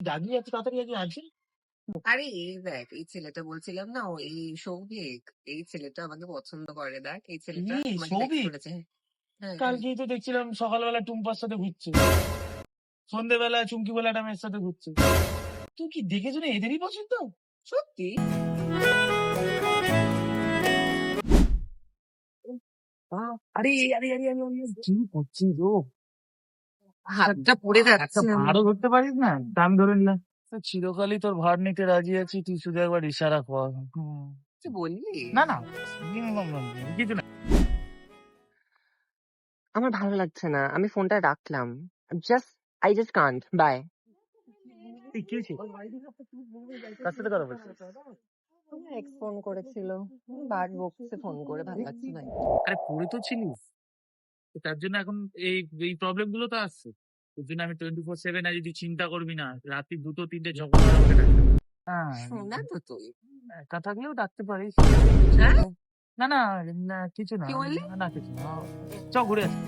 ডাকবি এত তাড়াতাড়ি আজকে আছে? আরে এই দেখ, এই ছেলেটা বলছিলাম না, ও এই সৌভিক, এই ছেলেটা আমাকে পছন্দ করে। দেখ, এই ছেলেটা কি আমাকে টেক্সট সৌভিক? করেছে। হ্যাঁ, হ্যাঁ। কালকেই তো দেখছিলাম সকালবেলা টুম্পার সাথে ঘুরছে, সন্ধ্যেবেলা চুমকি বলে একটা মেয়ের সাথে ঘুরছে। তুই কি দেখে শুনে এদেরই পছন্দ? সত্যি? আরে আরে আরে আরে আরে, কি করছিস ও? হাতটা পড়ে একটা যাচ্ছে আমার। ভাড়ও ধরতে পারিস না? দাম ধরে না। চিরকালই তোর ভার নিতে রাজি আছি, তুই শুধু একবার ইশারা কর। তুই বললি? না না, কিছু না। আমার ভালো লাগছে না, আমি ফোনটা রাখলাম। I just Kant. বাই। এই কি হয়েছে? কার সাথে কথা বলছিস? আমার এক্স ফোন করেছিল, বার বকছে ফোন করে, ভালো লাগছে না। আরে পড়ে তো ছিলিস, তো তার জন্য এখন এই এই প্রবলেম গুলো তো আসছে। ওর জন্য আমি 24/7 আছি, তুই চিন্তা করবি না। রাত্রি 2-3টে যখন আমাকে ডাকতে। হ্যাঁ, শোনা তো তুই। একা থাকলেও ডাকতে পারিস। হ্যাঁ, না না, না কিছু না, কি বললি? না কিছু না। চ ঘুরে আসি।